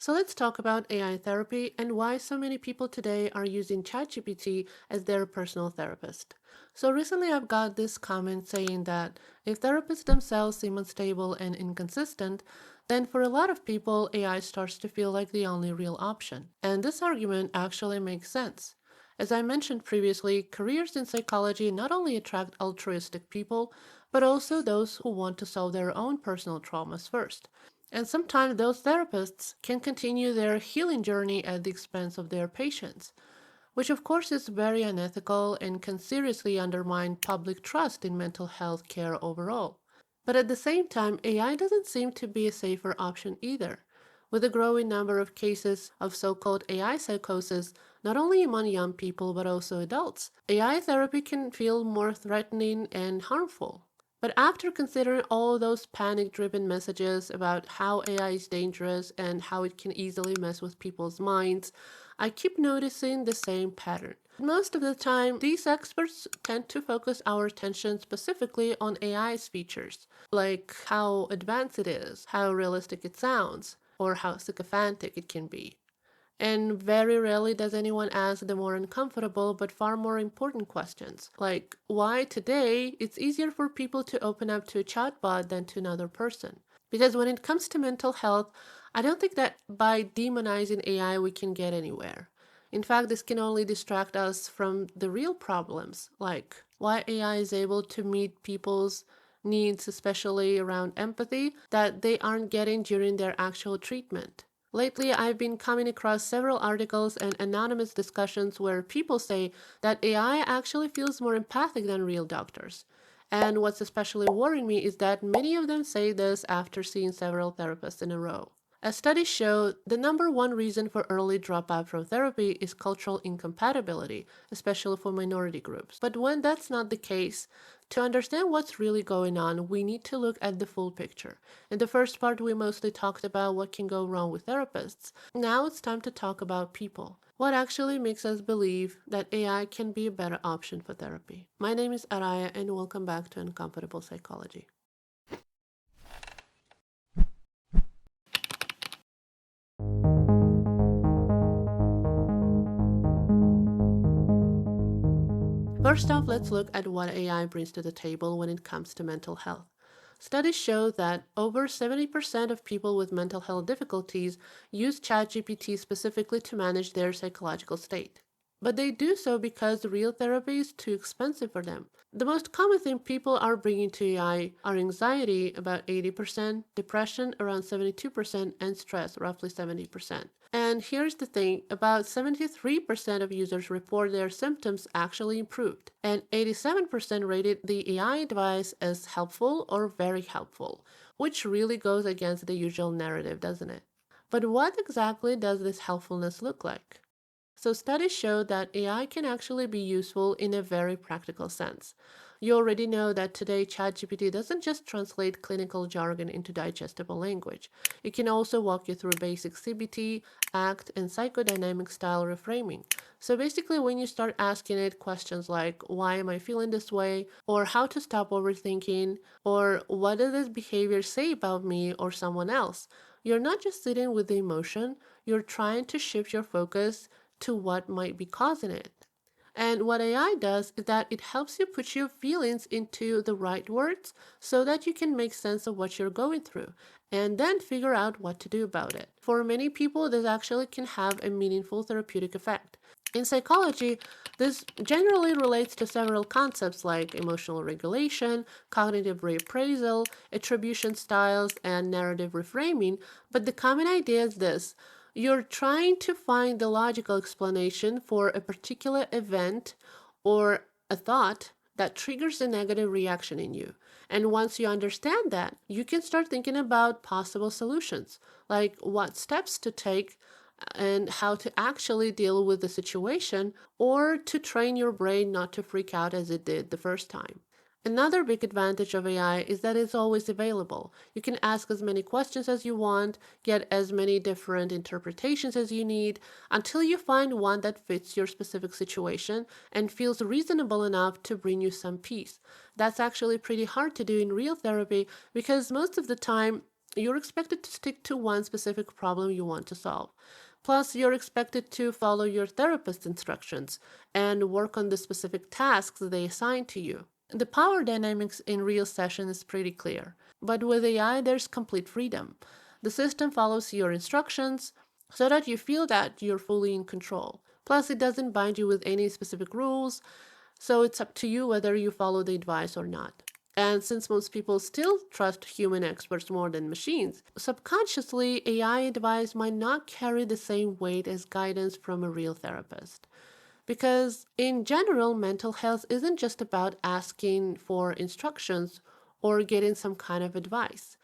So let's talk about AI therapy and why so many people today are using ChatGPT as their personal therapist. So recently I've got this comment saying that if therapists themselves seem unstable and inconsistent, then for a lot of people, AI starts to feel like the only real option. And this argument actually makes sense. As I mentioned previously, careers in psychology not only attract altruistic people, but also those who want to solve their own personal traumas first. And sometimes those therapists can continue their healing journey at the expense of their patients, which of course is very unethical and can seriously undermine public trust in mental health care overall. But at the same time, AI doesn't seem to be a safer option either. With a growing number of cases of so called AI psychosis, not only among young people but also adults, AI therapy can feel more threatening and harmful. But after considering all those panic driven messages about how AI is dangerous and how it can easily mess with people's minds, I keep noticing the same pattern. Most of the time, these experts tend to focus our attention specifically on AI's features, like how advanced it is, how realistic it sounds, or how sycophantic it can be. And very rarely does anyone ask the more uncomfortable but far more important questions, like why today it's easier for people to open up to a chatbot than to another person. Because when it comes to mental health, I don't think that by demonizing AI we can get anywhere. In fact, this can only distract us from the real problems, like why AI is able to meet people's needs, especially around empathy, that they aren't getting during their actual treatment. Lately, I've been coming across several articles and anonymous discussions where people say that AI actually feels more empathic than real doctors. And what's especially worrying me is that many of them say this after seeing several therapists in a row. As studies show, the number one reason for early dropout from therapy is cultural incompatibility, especially for minority groups. But when that's not the case, to understand what's really going on, we need to look at the full picture. In the first part, we mostly talked about what can go wrong with therapists. Now it's time to talk about people. What actually makes us believe that AI can be a better option for therapy? My name is Araya, and welcome back to Uncomfortable Psychology. First off, let's look at what AI brings to the table when it comes to mental health. Studies show that over 70% of people with mental health difficulties use ChatGPT specifically to manage their psychological state. But they do so because real therapy is too expensive for them. The most common thing people are bringing to AI are anxiety, about 80%, depression, around 72%, and stress, roughly 70%. And here's the thing, about 73% of users report their symptoms actually improved, and 87% rated the AI advice as helpful or very helpful, which really goes against the usual narrative, doesn't it? But what exactly does this helpfulness look like? So studies show that AI can actually be useful in a very practical sense. You already know that today ChatGPT doesn't just translate clinical jargon into digestible language. It can also walk you through basic CBT, ACT, and psychodynamic style reframing. So basically, when you start asking it questions like, why am I feeling this way? Or how to stop overthinking? Or what does this behavior say about me or someone else? You're not just sitting with the emotion, you're trying to shift your focus to what might be causing it. And what AI does is that it helps you put your feelings into the right words so that you can make sense of what you're going through and then figure out what to do about it. For many people, this actually can have a meaningful therapeutic effect. In psychology, this generally relates to several concepts like emotional regulation, cognitive reappraisal, attribution styles, and narrative reframing, but the common idea is this: you're trying to find the logical explanation for a particular event or a thought that triggers a negative reaction in you. And once you understand that, you can start thinking about possible solutions, like what steps to take and how to actually deal with the situation, or to train your brain not to freak out as it did the first time. Another big advantage of AI is that it's always available. You can ask as many questions as you want, get as many different interpretations as you need, until you find one that fits your specific situation and feels reasonable enough to bring you some peace. That's actually pretty hard to do in real therapy because most of the time you're expected to stick to one specific problem you want to solve. Plus, you're expected to follow your therapist's instructions and work on the specific tasks they assign to you. The power dynamics in real session is pretty clear, but with AI, there's complete freedom. The system follows your instructions so that you feel that you're fully in control. Plus, it doesn't bind you with any specific rules, so it's up to you whether you follow the advice or not. And since most people still trust human experts more than machines, subconsciously AI advice might not carry the same weight as guidance from a real therapist. Because in general, mental health isn't just about asking for instructions or getting some kind of advice.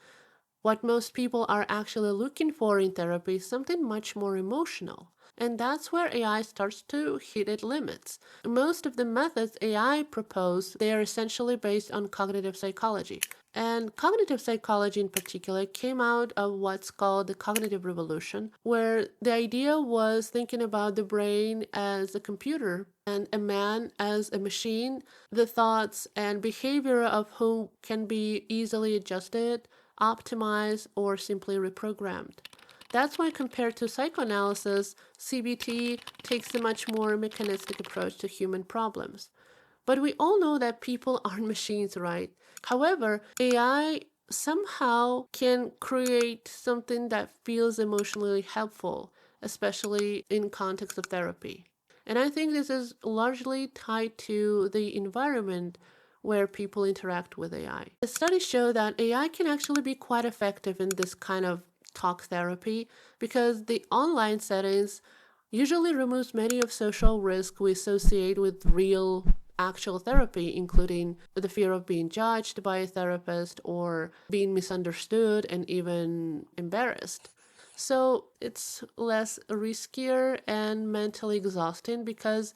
What most people are actually looking for in therapy is something much more emotional. And that's where AI starts to hit its limits. Most of the methods AI propose, they are essentially based on cognitive psychology. And cognitive psychology in particular came out of what's called the cognitive revolution, where the idea was thinking about the brain as a computer and a man as a machine, the thoughts and behavior of whom can be easily adjusted, optimized, or simply reprogrammed. That's why, compared to psychoanalysis, CBT takes a much more mechanistic approach to human problems. But we all know that people aren't machines, right? However, AI somehow can create something that feels emotionally helpful, especially in context of therapy. And I think this is largely tied to the environment where people interact with AI. The studies show that AI can actually be quite effective in this kind of talk therapy because the online settings usually removes many of social risks we associate with real actual therapy, including the fear of being judged by a therapist or being misunderstood and even embarrassed. So it's less riskier and mentally exhausting because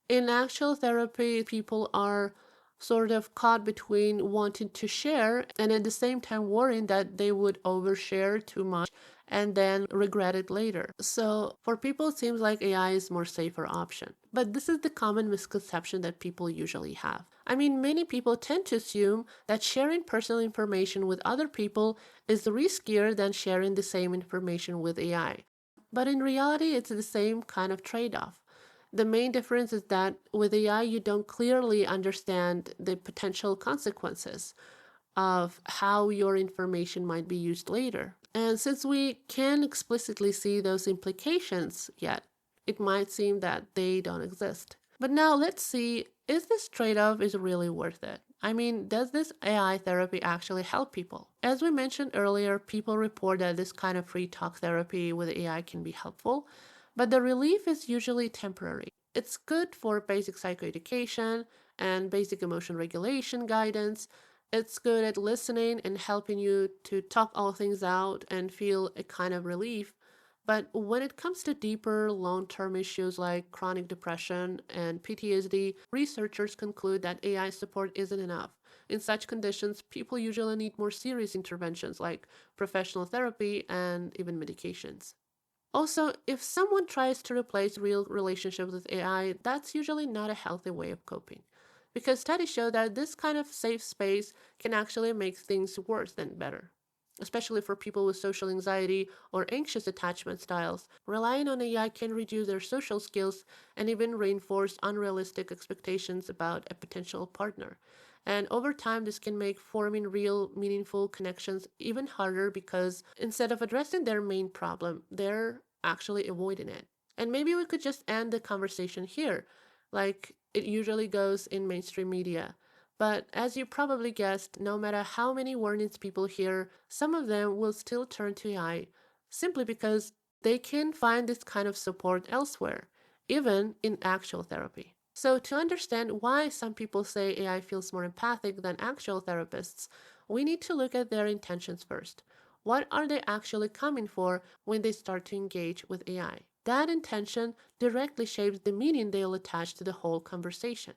in actual therapy, people are sort of caught between wanting to share and at the same time worrying that they would overshare too much and then regret it later. So for people, it seems like AI is a more safer option. But this is the common misconception that people usually have. I mean, many people tend to assume that sharing personal information with other people is riskier than sharing the same information with AI. But in reality, it's the same kind of trade-off. The main difference is that with AI, you don't clearly understand the potential consequences of how your information might be used later. And since we can't explicitly see those implications yet, it might seem that they don't exist. But now let's see, is this trade-off is really worth it? I mean, does this AI therapy actually help people? As we mentioned earlier, people report that this kind of free talk therapy with AI can be helpful, but the relief is usually temporary. It's good for basic psychoeducation and basic emotion regulation guidance. It's good at listening and helping you to talk all things out and feel a kind of relief. But when it comes to deeper long-term issues like chronic depression and PTSD, researchers conclude that AI support isn't enough. In such conditions, people usually need more serious interventions like professional therapy and even medications. Also, if someone tries to replace real relationships with AI, that's usually not a healthy way of coping. Because studies show that this kind of safe space can actually make things worse than better. Especially for people with social anxiety or anxious attachment styles, relying on AI can reduce their social skills and even reinforce unrealistic expectations about a potential partner. And over time, this can make forming real, meaningful connections even harder because instead of addressing their main problem, they're actually avoiding it. And maybe we could just end the conversation here, like it usually goes in mainstream media. But as you probably guessed, no matter how many warnings people hear, some of them will still turn to AI simply because they can find this kind of support elsewhere, even in actual therapy. So, to understand why some people say AI feels more empathic than actual therapists, we need to look at their intentions first. What are they actually coming for when they start to engage with AI? That intention directly shapes the meaning they'll attach to the whole conversation.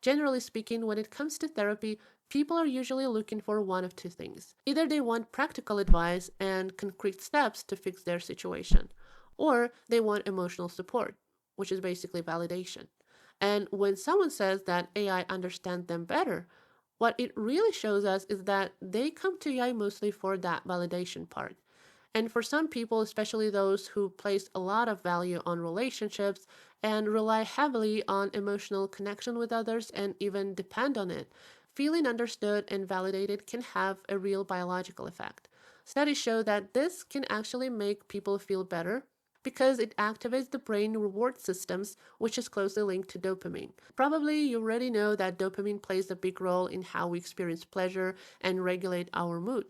Generally speaking, when it comes to therapy, people are usually looking for one of two things. Either they want practical advice and concrete steps to fix their situation, or they want emotional support, which is basically validation. And when someone says that AI understands them better, What it really shows us is that they come to AI mostly for that validation part. And for some people, especially those who place a lot of value on relationships and rely heavily on emotional connection with others and even depend on it, feeling understood and validated can have a real biological effect. Studies show that this can actually make people feel better because it activates the brain reward systems, which is closely linked to dopamine. Probably you already know that dopamine plays a big role in how we experience pleasure and regulate our mood.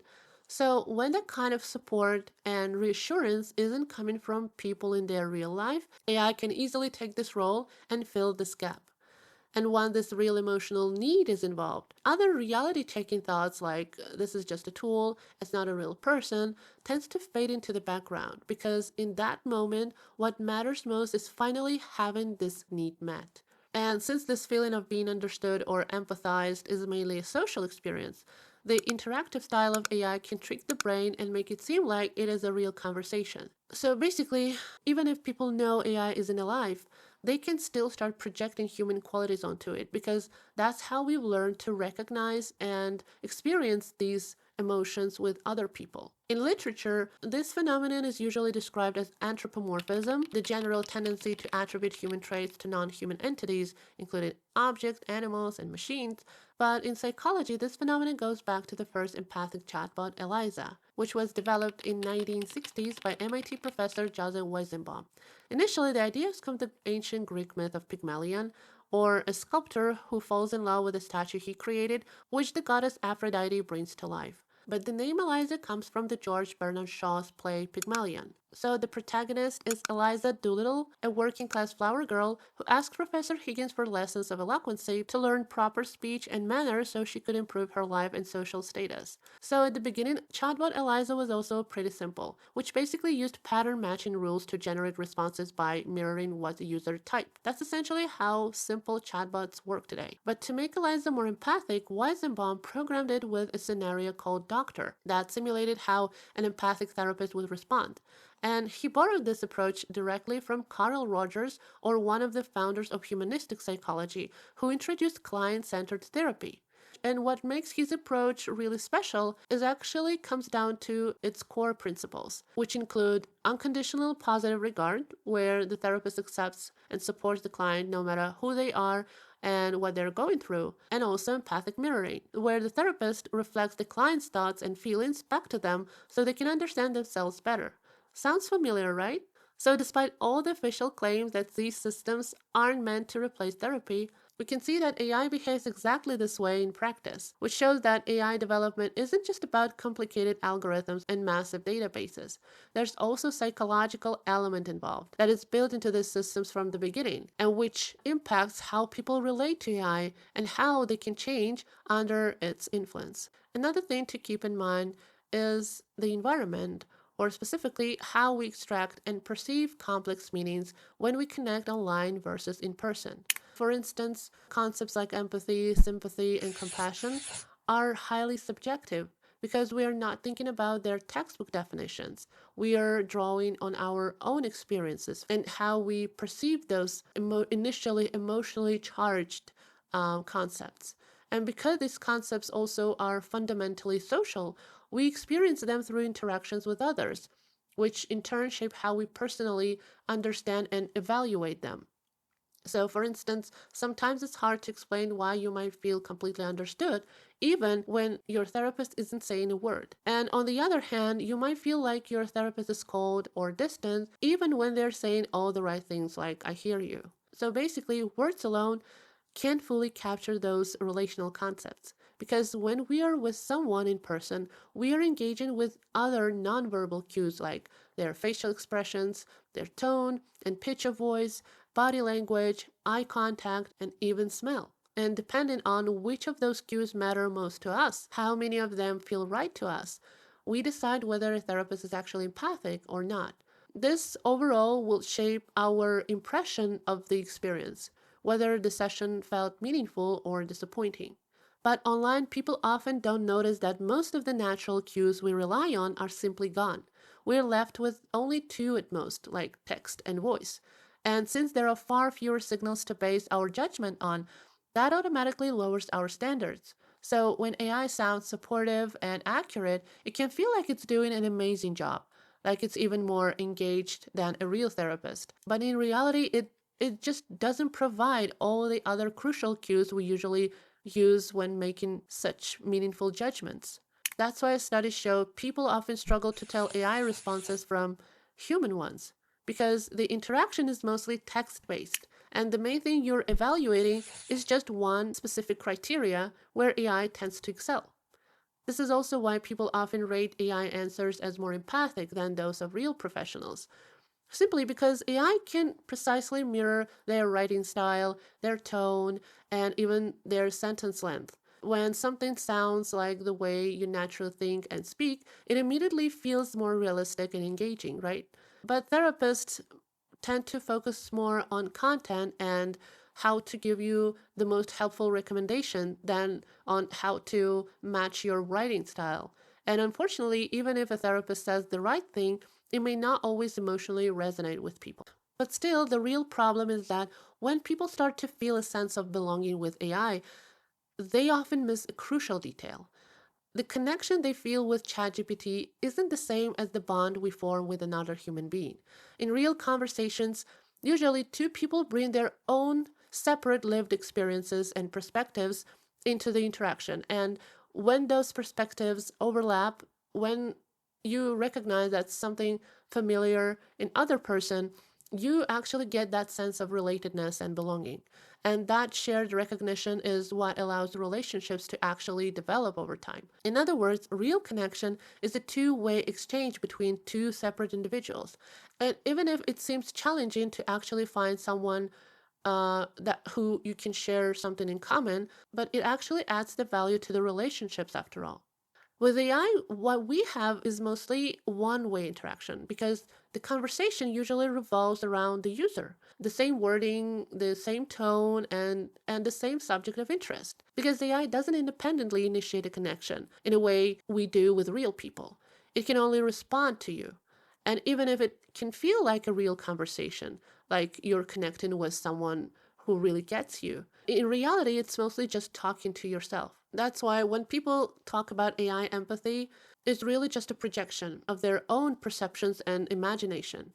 So, when that kind of support and reassurance isn't coming from people in their real life, AI can easily take this role and fill this gap. And when this real emotional need is involved, other reality checking thoughts like this is just a tool, it's not a real person, tends to fade into the background because in that moment, what matters most is finally having this need met. And since this feeling of being understood or empathized is mainly a social experience, the interactive style of AI can trick the brain and make it seem like it is a real conversation. So basically, even if people know AI isn't alive, they can still start projecting human qualities onto it because that's how we've learned to recognize and experience these emotions with other people. In literature, this phenomenon is usually described as anthropomorphism, the general tendency to attribute human traits to non human entities, including objects, animals, and machines. But in psychology, this phenomenon goes back to the first empathic chatbot, ELIZA, which was developed in 1960s by MIT professor Joseph Weizenbaum. Initially, the ideas come from the ancient Greek myth of Pygmalion, or a sculptor who falls in love with a statue he created, which the goddess Aphrodite brings to life. But the name Eliza comes from the George Bernard Shaw's play Pygmalion. So the protagonist is Eliza Doolittle, a working-class flower girl who asks Professor Higgins for lessons of eloquency to learn proper speech and manners so she could improve her life and social status. So at the beginning, chatbot Eliza was also pretty simple, which basically used pattern matching rules to generate responses by mirroring what the user typed. That's essentially how simple chatbots work today. But to make Eliza more empathic, Weizenbaum programmed it with a scenario called Doctor that simulated how an empathic therapist would respond. And he borrowed this approach directly from Carl Rogers, or one of the founders of humanistic psychology, who introduced client-centered therapy. And what makes his approach really special is actually comes down to its core principles, which include unconditional positive regard, where the therapist accepts and supports the client no matter who they are and what they're going through, and also empathic mirroring, where the therapist reflects the client's thoughts and feelings back to them so they can understand themselves better. Sounds familiar, right? So, despite all the official claims that these systems aren't meant to replace therapy, we can see that AI behaves exactly this way in practice, which shows that AI development isn't just about complicated algorithms and massive databases. There's also a psychological element involved that is built into these systems from the beginning, and which impacts how people relate to AI and how they can change under its influence. Another thing to keep in mind is the environment, or specifically how we extract and perceive complex meanings when we connect online versus in person. For instance, concepts like empathy, sympathy, and compassion are highly subjective because we are not thinking about their textbook definitions. We are drawing on our own experiences and how we perceive those initially emotionally charged concepts. And because these concepts also are fundamentally social, we experience them through interactions with others, which in turn shape how we personally understand and evaluate them. So, for instance, sometimes it's hard to explain why you might feel completely understood, even when your therapist isn't saying a word. And on the other hand, you might feel like your therapist is cold or distant, even when they're saying all the right things like, I hear you. So, basically, words alone can't fully capture those relational concepts. Because when we are with someone in person, we are engaging with other nonverbal cues like their facial expressions, their tone and pitch of voice, body language, eye contact, and even smell. And depending on which of those cues matter most to us, how many of them feel right to us, we decide whether a therapist is actually empathic or not. This overall will shape our impression of the experience, whether the session felt meaningful or disappointing. But online, people often don't notice that most of the natural cues we rely on are simply gone. We're left with only two at most, like text and voice. And since there are far fewer signals to base our judgment on, that automatically lowers our standards. So when AI sounds supportive and accurate, it can feel like it's doing an amazing job, like it's even more engaged than a real therapist. But in reality, it just doesn't provide all the other crucial cues we usually use when making such meaningful judgments. That's why studies show people often struggle to tell AI responses from human ones because the interaction is mostly text based. And the main thing you're evaluating is just one specific criteria where AI tends to excel. This is also why people often rate AI answers as more empathic than those of real professionals, simply because AI can precisely mirror their writing style, their tone, and even their sentence length. When something sounds like the way you naturally think and speak, it immediately feels more realistic and engaging, right? But therapists tend to focus more on content and how to give you the most helpful recommendation than on how to match your writing style. And unfortunately, even if a therapist says the right thing, it may not always emotionally resonate with people. But still, the real problem is that when people start to feel a sense of belonging with AI, they often miss a crucial detail. The connection they feel with ChatGPT isn't the same as the bond we form with another human being. In real conversations, usually two people bring their own separate lived experiences and perspectives into the interaction. And when those perspectives overlap, when you recognize that something familiar in other person, you actually get that sense of relatedness and belonging. And that shared recognition is what allows relationships to actually develop over time. In other words, real connection is a two-way exchange between two separate individuals. And even if it seems challenging to actually find someone that who you can share something in common, but it actually adds the value to the relationships after all. With AI, what we have is mostly one-way interaction because the conversation usually revolves around the user, the same wording, the same tone, and the same subject of interest. Because AI doesn't independently initiate a connection in a way we do with real people. It can only respond to you. And even if it can feel like a real conversation, like you're connecting with someone who really gets you, in reality, it's mostly just talking to yourself. That's why when people talk about AI empathy, it's really just a projection of their own perceptions and imagination.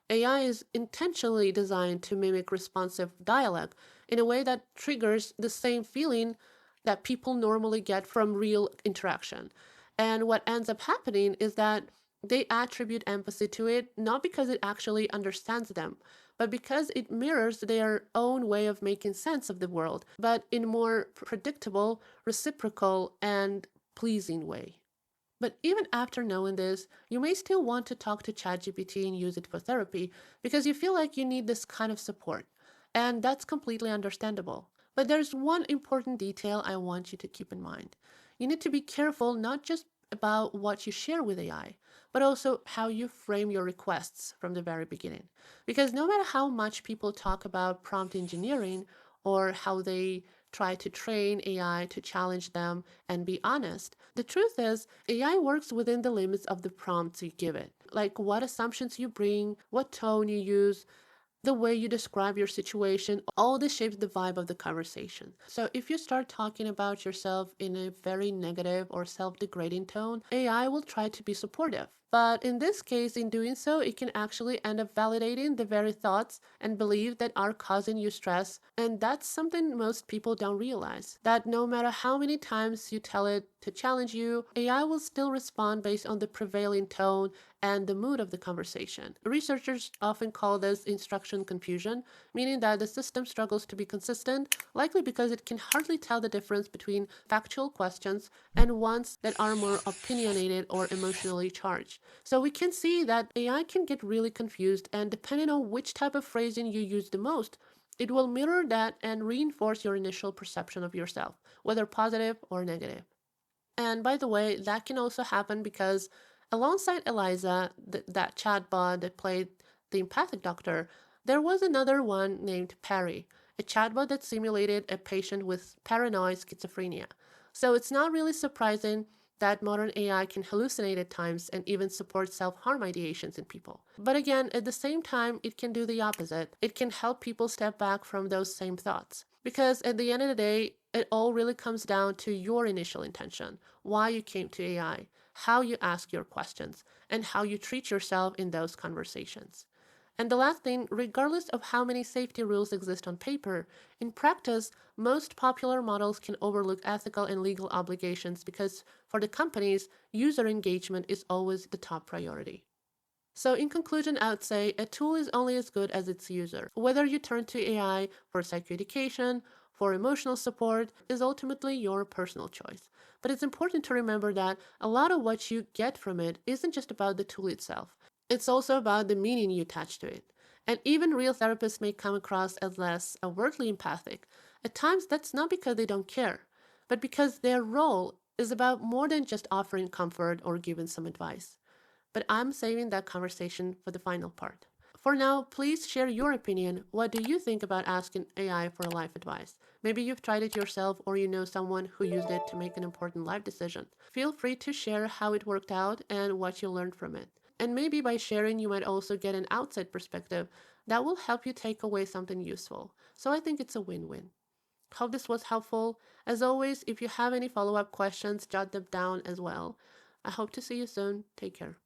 AI is intentionally designed to mimic responsive dialogue in a way that triggers the same feeling that people normally get from real interaction. And what ends up happening is that they attribute empathy to it not because it actually understands them, but because it mirrors their own way of making sense of the world, but in a more predictable, reciprocal, and pleasing way. But even after knowing this, you may still want to talk to ChatGPT and use it for therapy because you feel like you need this kind of support. And that's completely understandable. But there's one important detail I want you to keep in mind. You need to be careful not just about what you share with AI, but also how you frame your requests from the very beginning. Because no matter how much people talk about prompt engineering or how they try to train AI to challenge them and be honest, the truth is AI works within the limits of the prompts you give it. Like what assumptions you bring, what tone you use, the way you describe your situation, all this shapes the vibe of the conversation. So if you start talking about yourself in a very negative or self-degrading tone, AI will try to be supportive. But in this case, in doing so, it can actually end up validating the very thoughts and beliefs that are causing you stress. And that's something most people don't realize. That no matter how many times you tell it to challenge you, AI will still respond based on the prevailing tone and the mood of the conversation. Researchers often call this instruction confusion, meaning that the system struggles to be consistent, likely because it can hardly tell the difference between factual questions and ones that are more opinionated or emotionally charged. So we can see that AI can get really confused, and depending on which type of phrasing you use the most, it will mirror that and reinforce your initial perception of yourself, whether positive or negative. And by the way, that can also happen because alongside ELIZA, that chatbot that played the empathic doctor, there was another one named Perry, a chatbot that simulated a patient with paranoid schizophrenia. So it's not really surprising that modern AI can hallucinate at times and even support self-harm ideations in people. But again, at the same time, it can do the opposite. It can help people step back from those same thoughts. Because at the end of the day, It all really comes down to your initial intention, why you came to AI, how you ask your questions, and how you treat yourself in those conversations. And the last thing, regardless of how many safety rules exist on paper, in practice, most popular models can overlook ethical and legal obligations because for the companies, user engagement is always the top priority. So, in conclusion, I would say a tool is only as good as its user. Whether you turn to AI for psychoeducation, for emotional support, is ultimately your personal choice. But it's important to remember that a lot of what you get from it isn't just about the tool itself, it's also about the meaning you attach to it. And even real therapists may come across as less overtly empathic. At times, that's not because they don't care, but because their role is about more than just offering comfort or giving some advice. But I'm saving that conversation for the final part. For now, please share your opinion. What do you think about asking AI for life advice? Maybe you've tried it yourself or you know someone who used it to make an important life decision. Feel free to share how it worked out and what you learned from it. And maybe by sharing, you might also get an outside perspective that will help you take away something useful. So I think it's a win-win. Hope this was helpful. As always, if you have any follow-up questions, jot them down as well. I hope to see you soon. Take care.